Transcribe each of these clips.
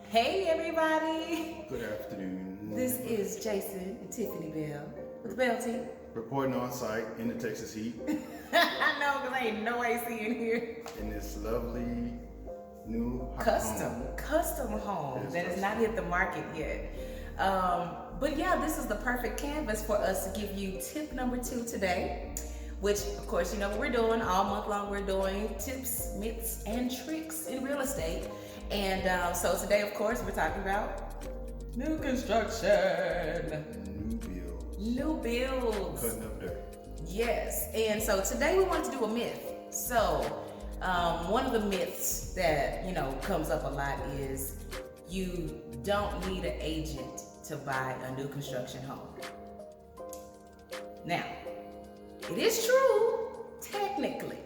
Hey everybody! Good afternoon. This is Jason and Tiffany Bell with Realty. Reporting on site in the Texas heat I know, because ain't no AC in here. in this lovely new hot Custom home that has not hit the market yet. But yeah, this is the perfect canvas for us to give you tip number 2 today, which of course you know what we're doing all month long. We're doing tips, myths, and tricks in real estate. And so today, of course, we're talking about new construction. New builds. Cutting up dirt. Yes. And so today we want to do a myth. So one of the myths that, you know, comes up a lot is you don't need an agent to buy a new construction home. Now, it is true, technically,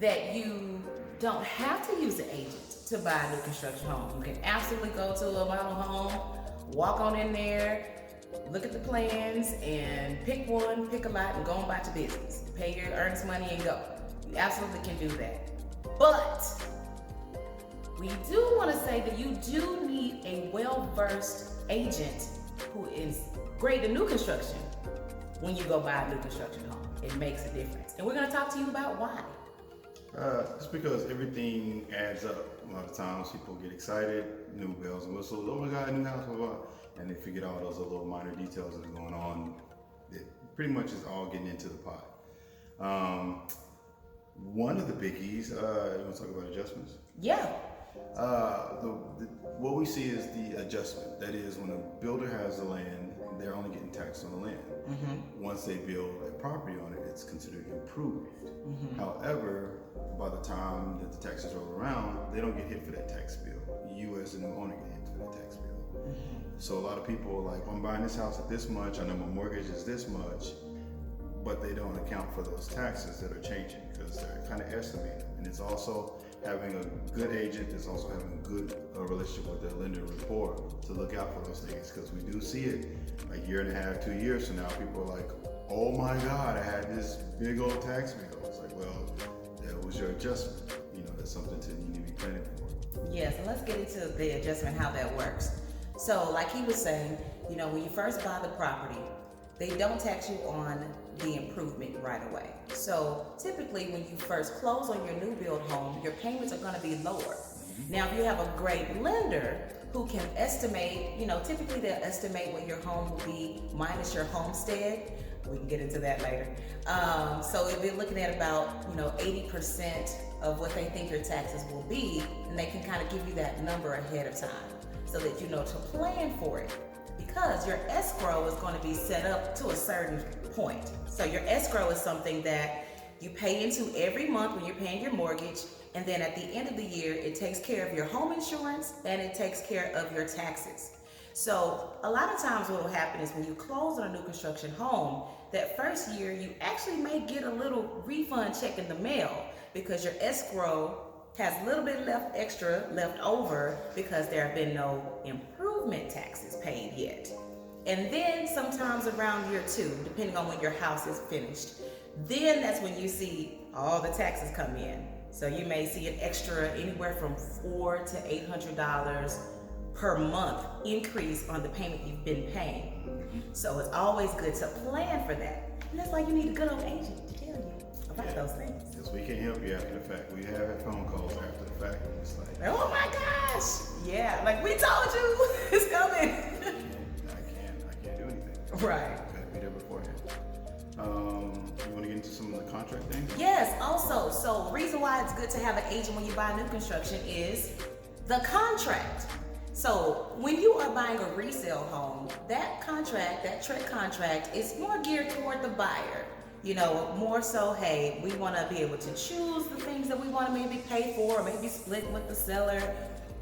that you don't have to use an agent to buy a new construction home. You can absolutely go to a model home, walk on in there, look at the plans, and pick one, pick a lot, and go on about your business. Pay your earnest money and go. You absolutely can do that. But we do want to say that you do need a well-versed agent who is great in new construction when you go buy a new construction home. It makes a difference. And we're going to talk to you about why. Just because everything adds up. A lot of times people get excited, new bells and whistles, oh my God, new house, blah, blah, and they forget all those little minor details that are going on. It pretty much is all getting into the pot. One of the biggies, you want to talk about adjustments? Yeah. What we see is the adjustment. That is, when a builder has the land, they're only getting taxed on the land. Mm-hmm. Once they build a property on it, it's considered improved. Mm-hmm. However, by the time that the taxes roll around, they don't get hit for that tax bill. You as the new owner get hit for that tax bill. Mm-hmm. So a lot of people are like, I'm buying this house at this much, I know my mortgage is this much, but they don't account for those taxes that are changing because they're kind of estimated. And it's also having a good agent, is also having a good relationship with their lender rapport to look out for those things, because we do see it a year and a half, 2 years from now, people are like, oh my God, I had this big old tax bill. It's like, well, that was your adjustment. You know, that's something you need to be planning for. Yes, and let's get into the adjustment, how that works. So like he was saying, you know, when you first buy the property, they don't tax you on the improvement right away. So typically when you first close on your new build home, your payments are going to be lower. Now, if you have a great lender who can estimate, you know, typically they'll estimate what your home will be minus your homestead. We can get into that later. So if they're looking at about, you know, 80% of what they think your taxes will be, and they can kind of give you that number ahead of time so that you know to plan for it. Because your escrow is going to be set up to a certain point. So your escrow is something that you pay into every month when you're paying your mortgage, and then at the end of the year, it takes care of your home insurance and it takes care of your taxes. So a lot of times what will happen is when you close on a new construction home, that first year you actually may get a little refund check in the mail because your escrow has a little bit extra left over because there have been no improvement taxes paid yet. And then sometimes around year 2, depending on when your house is finished, then that's when you see all the taxes come in. So you may see an extra anywhere from $400 to $800 per month increase on the payment you've been paying. So it's always good to plan for that. And that's why you need a good old agent to tell you about those things. Because we can't help you after the fact. We have had phone calls after the fact, and it's like, oh my gosh! Yeah, like we told you, it's coming. I can't do anything. Right. Gotta be there beforehand. You want to get into some of the contract things? Yes, also, so reason why it's good to have an agent when you buy new construction is the contract. So when you are buying a resale home, that contract, that TREC contract, is more geared toward the buyer. You know, more so, hey, we want to be able to choose the things that we want to maybe pay for, or maybe split with the seller,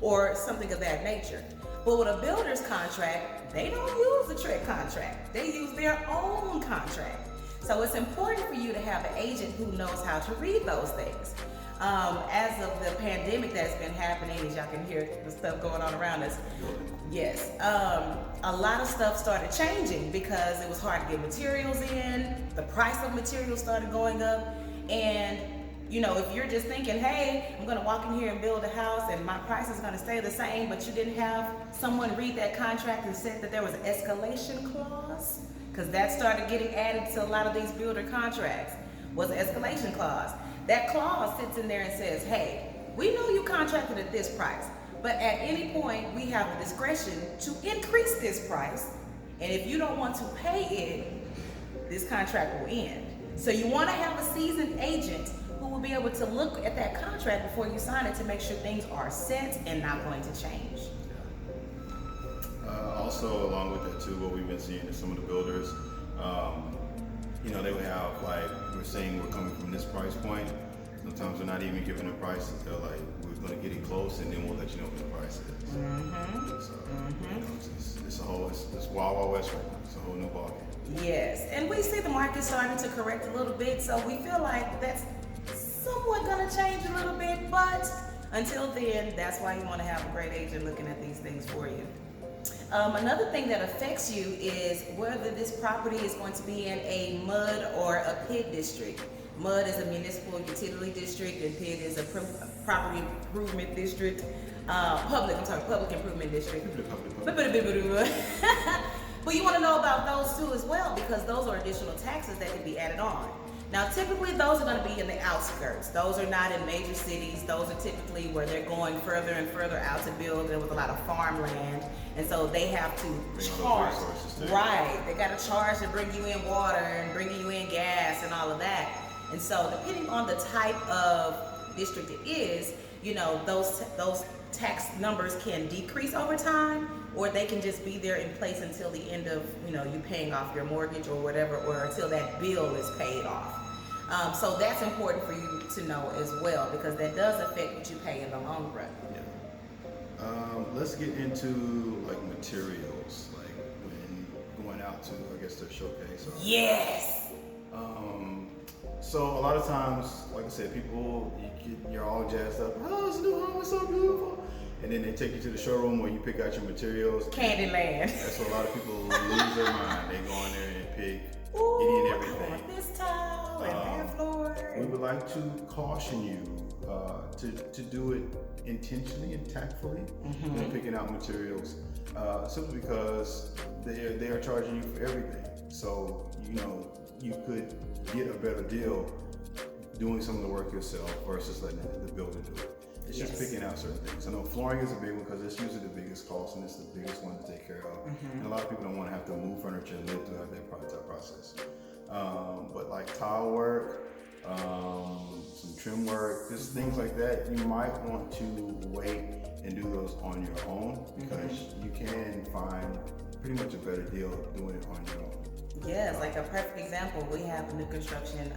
or something of that nature. But with a builder's contract, they don't use the TREC contract. They use their own contract. So it's important for you to have an agent who knows how to read those things. As of the pandemic that's been happening, as y'all can hear the stuff going on around us, yes, a lot of stuff started changing because it was hard to get materials in, the price of materials started going up, and You know, if you're just thinking, hey, I'm gonna walk in here and build a house and my price is gonna stay the same, but you didn't have someone read that contract and said that there was an escalation clause, because that started getting added to a lot of these builder contracts, was an escalation clause. That clause sits in there and says, hey, we know you contracted at this price, but at any point we have the discretion to increase this price, and if you don't want to pay it, this contract will end. So you want to have a seasoned agent who will be able to look at that contract before you sign it to make sure things are set and not going to change. Also, along with that too, what we've been seeing is some of the builders, you know, they would have, like, we're saying we're coming from this price point. Sometimes they're not even giving a price. They're like, we're going to get it close and then we'll let you know what the price is. So, you know, it's wild, wild west right now. It's a whole new ballgame. Yes, and we see the market starting to correct a little bit, so we feel like that's somewhat gonna change a little bit, but until then, that's why you want to have a great agent looking at these things for you. Another thing that affects you is whether this property is going to be in a MUD or a PID district. MUD is a municipal utility district, and PID is a property improvement district. Public improvement district. But you want to know about those too as well, because those are additional taxes that can be added on. Now, typically those are going to be in the outskirts. Those are not in major cities. Those are typically where they're going further and further out to build with a lot of farmland. And so they have to charge. Right. They got to charge to bring you in water and bring you in gas and all of that. And so depending on the type of district it is, you know, those tax numbers can decrease over time, or they can just be there in place until the end of, you know, you paying off your mortgage or whatever, or until that bill is paid off. So that's important for you to know as well, because that does affect what you pay in the long run. Yeah. Let's get into like materials, like when going out to, I guess, the showcase. Yes. So a lot of times, like I said, people, you're all jazzed up. Oh, this new home is so beautiful. And then they take you to the showroom where you pick out your materials. Candyland. That's where a lot of people lose their mind. They go in there and pick any and everything. I want this tile and that floor. We would like to caution you to do it intentionally and tactfully when picking out materials, simply because they are charging you for everything. So, you know, you could get a better deal doing some of the work yourself versus letting the builder do it. It's just picking out certain things. I know flooring is a big one because it's usually the biggest cost and it's the biggest one to take care of. And a lot of people don't want to have to move furniture and live through that process. But like tile work, some trim work, just things like that, you might want to wait and do those on your own, because you can find pretty much a better deal doing it on your own. Yes, like a perfect example, we have a new construction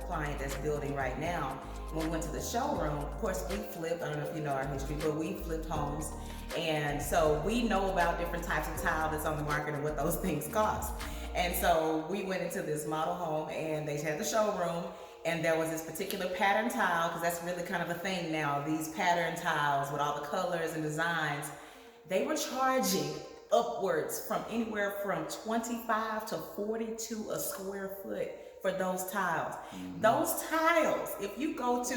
client that's building right now. When we went to the showroom, of course we flipped, I don't know if you know our history, but we flipped homes. And so we know about different types of tile that's on the market and what those things cost. And so we went into this model home and they had the showroom, and there was this particular pattern tile, because that's really kind of a thing now, these pattern tiles with all the colors and designs. They were charging upwards from anywhere from $25 to $42 a square foot for those tiles. Those tiles, if you go to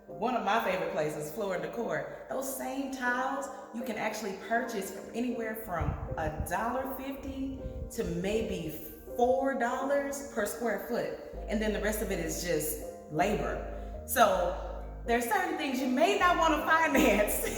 one of my favorite places, Floor and Decor, those same tiles you can actually purchase from anywhere from $1.50 to maybe $4 per square foot, and then the rest of it is just labor. So there's certain things you may not want to finance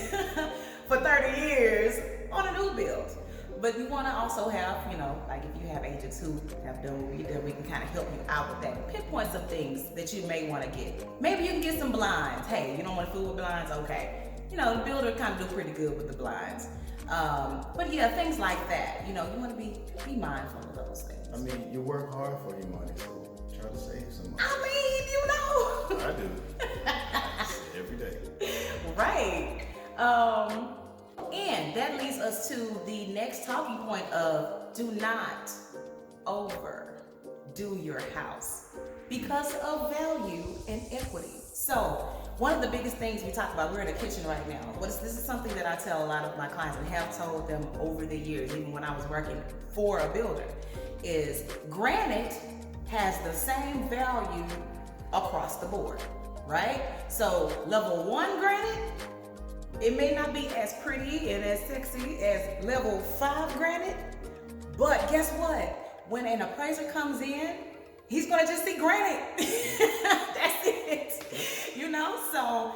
for 30 years on a new build. But you want to also have, you know, like if you have agents who have done what we did, we can kind of help you out with that. Pinpoint some things that you may want to get. Maybe you can get some blinds. Hey, you don't want to fool with blinds? Okay. You know, the builder kind of do pretty good with the blinds. But yeah, things like that. You know, you want to be mindful of those things. I mean, you work hard for your money, so try to save some money. I mean, you know. I do. Every day. Right. And that leads us to the next talking point of do not overdo your house because of value and equity. So one of the biggest things we talk about, we're in a kitchen right now. This is something that I tell a lot of my clients and have told them over the years, even when I was working for a builder, is granite has the same value across the board. right? So level 1 granite, it may not be as pretty and as sexy as level 5 granite, but guess what? When an appraiser comes in, he's gonna just see granite. That's it. You know, so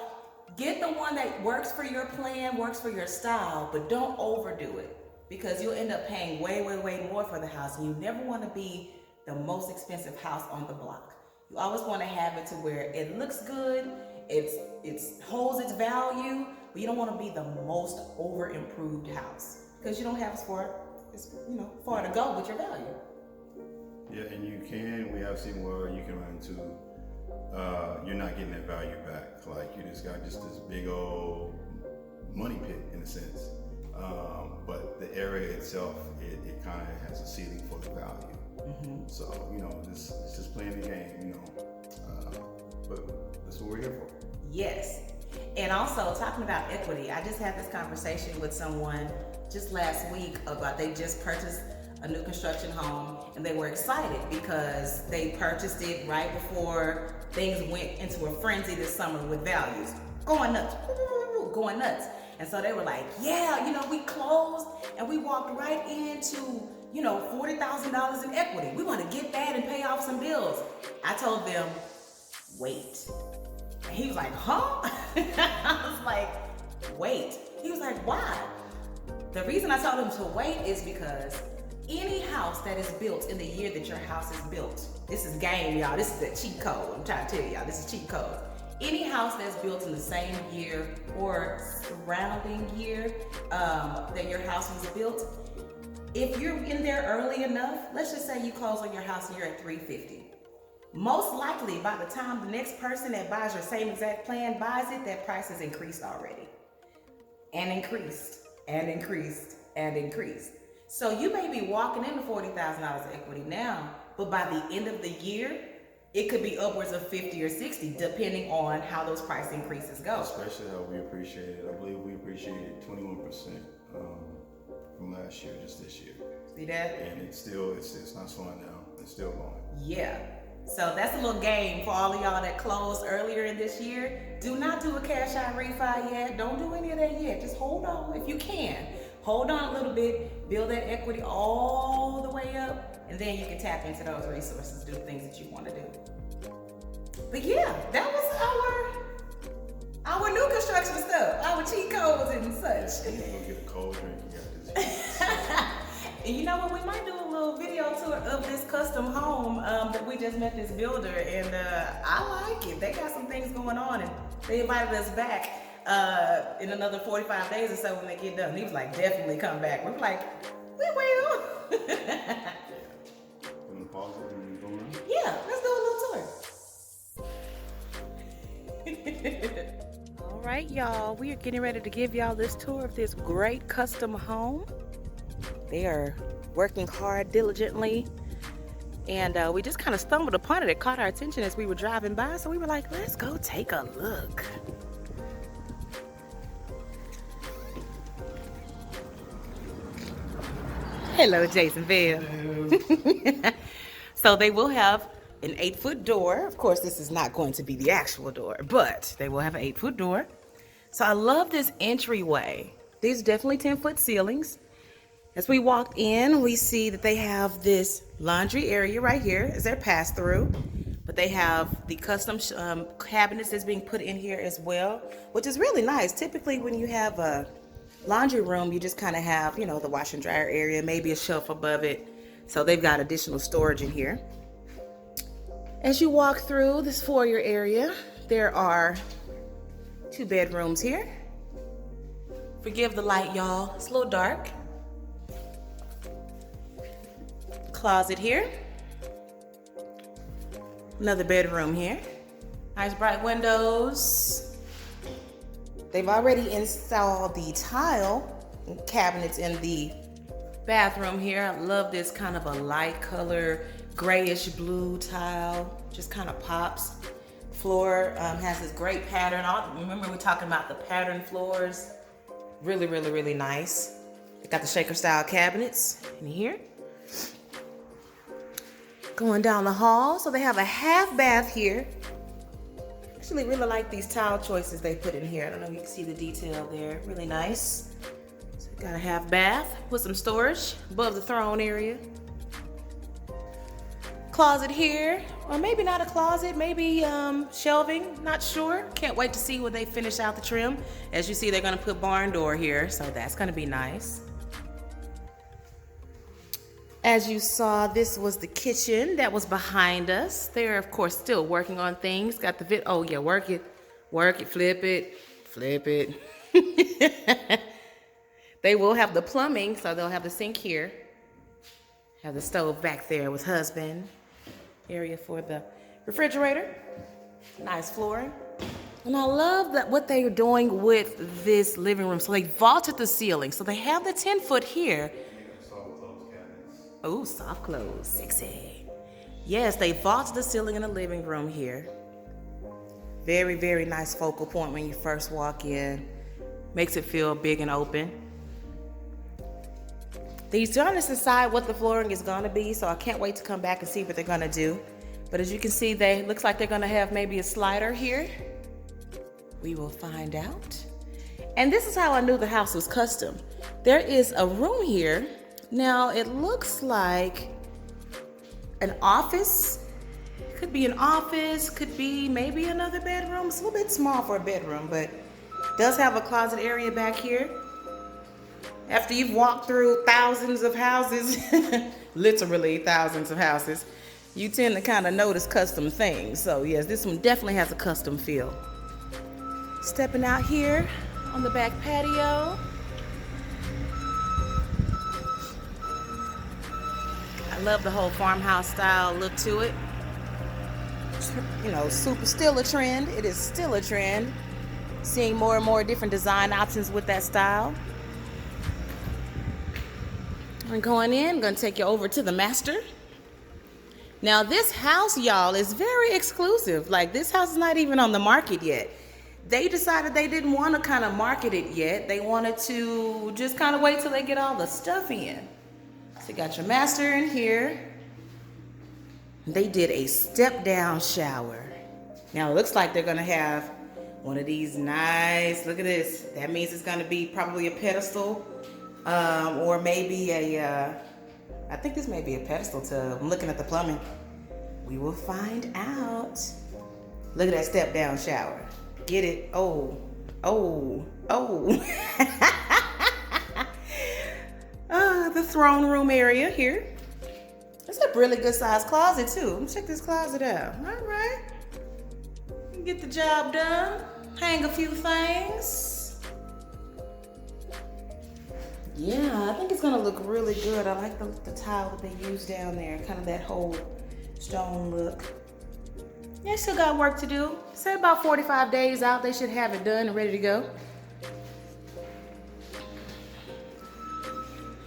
get the one that works for your plan, works for your style, but don't overdo it, because you'll end up paying way, way, way more for the house. And you never want to be the most expensive house on the block. You always want to have it to where it looks good, it holds its value, but you don't want to be the most over improved house, because you don't have as far to go with your value. Yeah, and we have seen where you can run into, you're not getting that value back. Like you just got this big old money pit in a sense. But the area itself, it kind of has a ceiling for the value. Mm-hmm. So, it's just playing the game, but that's what we're here for. Yes. And also, talking about equity, I just had this conversation with someone just last week about they just purchased a new construction home, and they were excited because they purchased it right before things went into a frenzy this summer with values going nuts. And so they were like, yeah, we closed and we walked right into, $40,000 in equity. We want to get that and pay off some bills. I told them, wait. And he was like, huh? I was like, wait. He was like, why? The reason I told him to wait is because any house that is built in the year that your house is built, this is game, y'all. This is the cheat code. I'm trying to tell y'all, this is cheat code. Any house that's built in the same year or surrounding year that your house was built, if you're in there early enough, let's just say you close on your house and you're at 350. Most likely, by the time the next person that buys your same exact plan buys it, that price has increased already. And increased, and increased, and increased. So you may be walking into $40,000 of equity now, but by the end of the year, it could be upwards of 50 or 60, depending on how those price increases go. Especially how we appreciated. I believe we appreciated 21% from last year, just this year. See that? And it's not slowing down. It's still going. Yeah. So that's a little game for all of y'all that closed earlier in this year. Do not do a cash out refi yet. Don't do any of that yet. Just hold on if you can. Hold on a little bit, build that equity all the way up, and then you can tap into those resources, do things that you want to do. But yeah, that was our new construction stuff, our cheat codes and such. You go get a cold drink, you got this. And you know what? We might do a little video tour of this custom home that we just met this builder, and I like it. They got some things going on, and they invited us back in another 45 days or so when they get done. He was like, definitely come back. We're like, we will. Yeah. You want to pause it and go on? Yeah, let's do a little tour. All right, y'all. We are getting ready to give y'all this tour of this great custom home. They are working hard, diligently. And we just kind of stumbled upon it. It caught our attention as we were driving by. So we were like, let's go take a look. Hello, Jasonville. So they will have an 8-foot door. Of course, this is not going to be the actual door, but they will have an 8-foot door. So I love this entryway. These are definitely 10-foot ceilings. As we walked in, we see that they have this laundry area right here as their pass-through. But they have the custom cabinets that's being put in here as well, which is really nice. Typically, when you have a laundry room, you just kind of have, the wash and dryer area, maybe a shelf above it. So they've got additional storage in here. As you walk through this foyer area, there are 2 bedrooms here. Forgive the light, y'all. It's a little dark. Closet here. Another bedroom here. Nice bright windows. They've already installed the tile cabinets in the bathroom here. I love this kind of a light color, grayish blue tile. Just kind of pops. Floor has this great pattern. Remember we were talking about the pattern floors? Really, really, really nice. They got the shaker style cabinets in here. Going down the hall, so they have a half bath here. Actually really like these tile choices they put in here. I don't know if you can see the detail there. Really nice. So got a half bath with some storage above the throne area. Closet here, or maybe not a closet, maybe shelving, not sure. Can't wait to see when they finish out the trim. As you see, they're gonna put barn door here, so that's gonna be nice. As you saw, this was the kitchen that was behind us. They're of course still working on things. Got the oh yeah, work it, flip it. They will have the plumbing, so they'll have the sink here. Have the stove back there with husband. Area for the refrigerator. Nice flooring. And I love that what they are doing with this living room. So they vaulted the ceiling. So they have the 10-foot here. Oh, soft close, sexy. Yes, they vaulted the ceiling in the living room here. Very, very nice focal point when you first walk in. Makes it feel big and open. They're trying to decide what the flooring is gonna be, so I can't wait to come back and see what they're gonna do. But as you can see, looks like they're gonna have maybe a slider here. We will find out. And this is how I knew the house was custom. There is a room here. Now it looks like an office. Could be an office, could be maybe another bedroom. It's a little bit small for a bedroom, but does have a closet area back here. After you've walked through thousands of houses, literally thousands of houses, you tend to kind of notice custom things. So yes, this one definitely has a custom feel. Stepping out here on the back patio. I love the whole farmhouse style look to it. You know, still a trend. It is still a trend. Seeing more and more different design options with that style. I'm going in, I'm gonna take you over to the master. Now this house, y'all, is very exclusive. Like, this house is not even on the market yet. They decided they didn't want to kind of market it yet. They wanted to just kind of wait till they get all the stuff in. So you got your master in here. They did a step down shower. Now it looks like they're gonna have one of these nice, look at this. That means it's gonna be probably a pedestal. Or maybe I think this may be a pedestal tub. I'm looking at the plumbing. We will find out. Look at that step down shower. Get it? Oh. The throne room area here. It's a really good sized closet too. Let me check this closet out. All right. Get the job done. Hang a few things. Yeah, I think it's gonna look really good. I like the tile that they use down there, kind of that whole stone look. Yeah, still got work to do. Say about 45 days out, they should have it done and ready to go.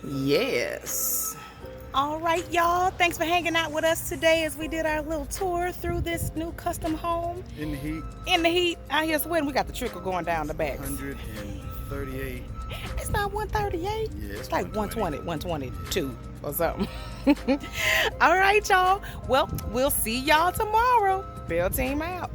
Yes. All right, y'all. Thanks for hanging out with us today as we did our little tour through this new custom home. In the heat. In the heat. Out here sweating. We got the trickle going down the back. 138. It's not 138. Yeah, it's like 120, 122 or something. All right, y'all. Well, we'll see y'all tomorrow. Bell Team out.